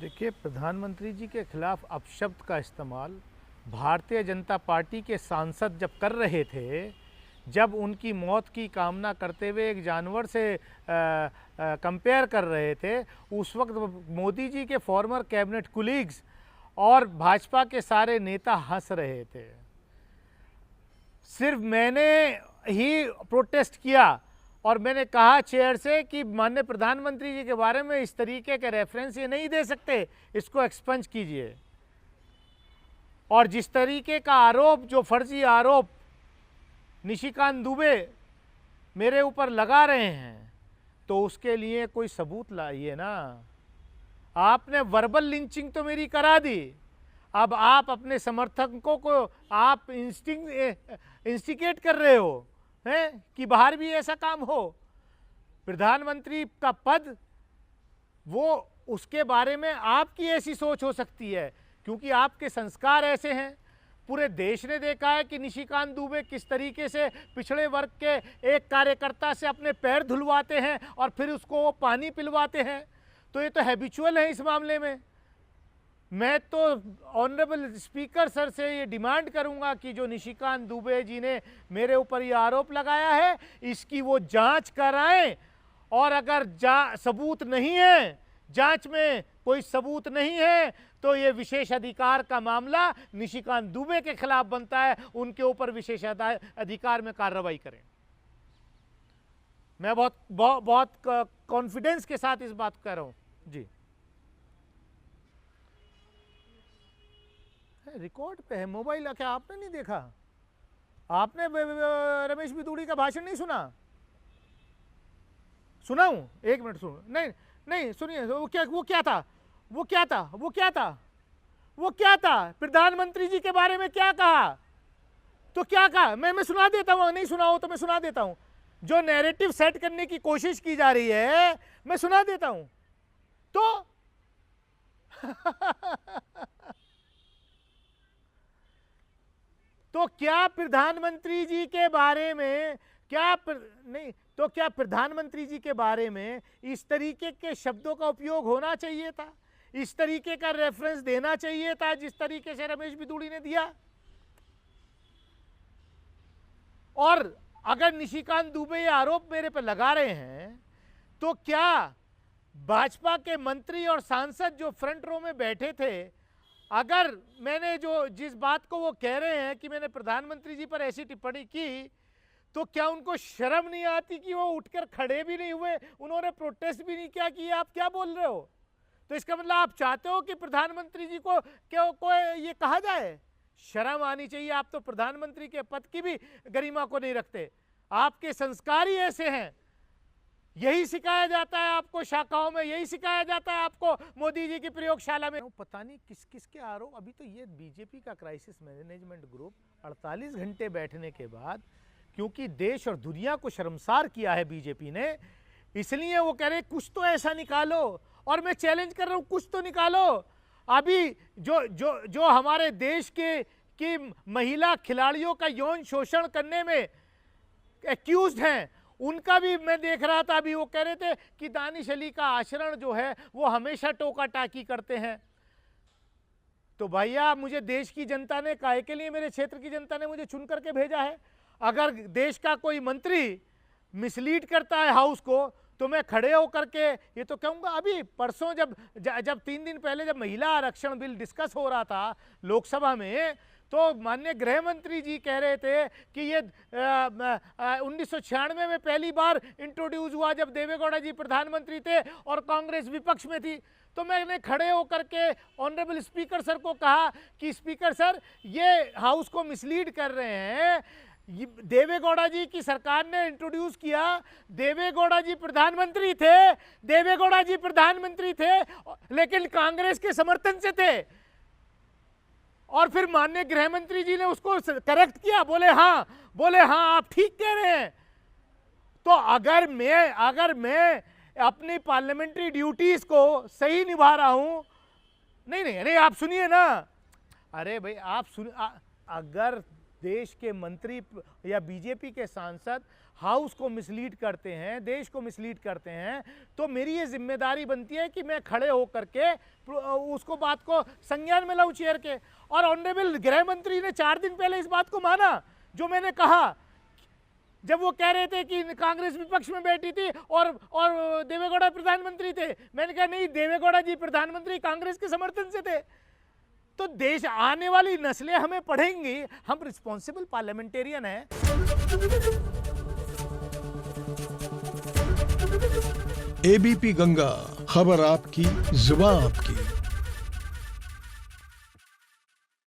देखिए, प्रधानमंत्री जी के खिलाफ अपशब्द का इस्तेमाल भारतीय जनता पार्टी के सांसद जब कर रहे थे, जब उनकी मौत की कामना करते हुए एक जानवर से कंपेयर कर रहे थे, उस वक्त मोदी जी के फॉर्मर कैबिनेट कुलीग्स और भाजपा के सारे नेता हंस रहे थे। सिर्फ मैंने ही प्रोटेस्ट किया और मैंने कहा चेयर से कि माननीय प्रधानमंत्री जी के बारे में इस तरीके के रेफरेंस ये नहीं दे सकते, इसको एक्सपंज कीजिए। और जिस तरीके का आरोप, जो फर्जी आरोप निशिकांत दुबे मेरे ऊपर लगा रहे हैं, तो उसके लिए कोई सबूत लाइए ना। आपने वर्बल लिंचिंग तो मेरी करा दी, अब आप अपने समर्थकों को आप इंस्टिगेट कर रहे हो हैं कि बाहर भी ऐसा काम हो। प्रधानमंत्री का पद, वो उसके बारे में आपकी ऐसी सोच हो सकती है क्योंकि आपके संस्कार ऐसे हैं। पूरे देश ने देखा है कि निशिकांत दुबे किस तरीके से पिछड़े वर्ग के एक कार्यकर्ता से अपने पैर धुलवाते हैं और फिर उसको वो पानी पिलवाते हैं, तो ये तो हैबिचुअल है। इस मामले में मैं तो ऑनरेबल स्पीकर सर से ये डिमांड करूंगा कि जो निशिकांत दुबे जी ने मेरे ऊपर ये आरोप लगाया है, इसकी वो जांच कराएं। और अगर सबूत नहीं है, जांच में कोई सबूत नहीं है, तो ये विशेष अधिकार का मामला निशिकांत दुबे के खिलाफ बनता है, उनके ऊपर विशेष अधिकार में कार्रवाई करें। मैं बहुत कॉन्फिडेंस के साथ इस बात कह रहा हूं जी। रिकॉर्ड पे है, मोबाइल। क्या आपने नहीं देखा? आपने रमेश बिदूड़ी का भाषण नहीं सुना? सुनाऊं? एक मिनट सुनो। नहीं नहीं, सुनिए। वो क्या था? प्रधानमंत्री जी के बारे में क्या कहा? तो क्या कहा? मैं सुना देता हूं, नहीं सुना हो तो मैं सुना देता हूं। जो नैरेटिव सेट करने की कोशिश की जा रही है, मैं सुना देता हूं। तो तो क्या प्रधानमंत्री जी के बारे में क्या प्रधानमंत्री जी के बारे में इस तरीके के शब्दों का उपयोग होना चाहिए था? इस तरीके का रेफरेंस देना चाहिए था जिस तरीके से रमेश बिदूड़ी ने दिया? और अगर निशिकांत दुबे ये आरोप मेरे पर लगा रहे हैं, तो क्या भाजपा के मंत्री और सांसद जो फ्रंट रो में बैठे थे, अगर मैंने जिस बात को वो कह रहे हैं कि मैंने प्रधानमंत्री जी पर ऐसी टिप्पणी की, तो क्या उनको शर्म नहीं आती कि वो उठकर खड़े भी नहीं हुए, उन्होंने प्रोटेस्ट भी नहीं किया कि आप क्या बोल रहे हो? तो इसका मतलब आप चाहते हो कि प्रधानमंत्री जी को ये कहा जाए? शर्म आनी चाहिए। आप तो प्रधानमंत्री के पद की भी गरिमा को नहीं रखते। आपके संस्कार ही ऐसे हैं। यही सिखाया जाता है आपको शाखाओं में, यही सिखाया जाता है आपको मोदी जी की प्रयोगशाला में। पता नहीं किस किस के आरोप। अभी तो ये बीजेपी का क्राइसिस मैनेजमेंट ग्रुप 48 घंटे बैठने के बाद, क्योंकि देश और दुनिया को शर्मसार किया है बीजेपी ने, इसलिए वो कह रहे कुछ तो ऐसा निकालो। और मैं चैलेंज कर रहा हूं, कुछ तो निकालो। अभी जो हमारे देश की महिला खिलाड़ियों का यौन शोषण करने में एक्यूज्ड हैं, उनका भी मैं देख रहा था। अभी वो कह रहे थे कि दानिश अली का आचरण जो है वो हमेशा टोका टाकी करते हैं। तो भैया, मुझे देश की जनता ने, काहे के लिए मेरे क्षेत्र की जनता ने मुझे चुन करके भेजा है? अगर देश का कोई मंत्री मिसलीड करता है हाउस को, तो मैं खड़े होकर के ये तो कहूंगा। अभी परसों जब 3 दिन पहले जब महिला आरक्षण बिल डिस्कस हो रहा था लोकसभा में, तो माननीय गृह मंत्री जी कह रहे थे कि ये 1996 में पहली बार इंट्रोड्यूस हुआ जब देवेगौड़ा जी प्रधानमंत्री थे और कांग्रेस विपक्ष में थी। तो मैंने खड़े होकर के ऑनरेबल स्पीकर सर को कहा कि स्पीकर सर, ये हाउस को मिसलीड कर रहे हैं। देवेगौड़ा जी की सरकार ने इंट्रोड्यूस किया, देवेगौड़ा जी प्रधानमंत्री थे, लेकिन कांग्रेस के समर्थन से थे। और फिर माननीय गृह मंत्री जी ने उसको करेक्ट किया, बोले हाँ आप ठीक कह रहे हैं। तो अगर मैं अपनी पार्लियामेंट्री ड्यूटीज को सही निभा रहा हूं, नहीं आप सुनिए ना। अरे भाई, आप सुन, अगर देश के मंत्री या बीजेपी के सांसद हाउस को मिसलीड करते हैं, देश को मिसलीड करते हैं, तो मेरी ये जिम्मेदारी बनती है कि मैं खड़े होकर के उसको बात को संज्ञान में लाऊं चेयर के। और ऑनरेबल गृह मंत्री ने 4 दिन पहले इस बात को माना जो मैंने कहा, जब वो कह रहे थे कि कांग्रेस विपक्ष में बैठी थी और देवेगौड़ा प्रधानमंत्री थे। मैंने कहा नहीं, देवेगौड़ा जी प्रधानमंत्री कांग्रेस के समर्थन से थे। तो देश, आने वाली नस्लें हमें पढ़ेंगी, हम रिस्पॉन्सिबल पार्लियामेंटेरियन हैं। एबीपी गंगा, खबर आपकी, जुबान आपकी।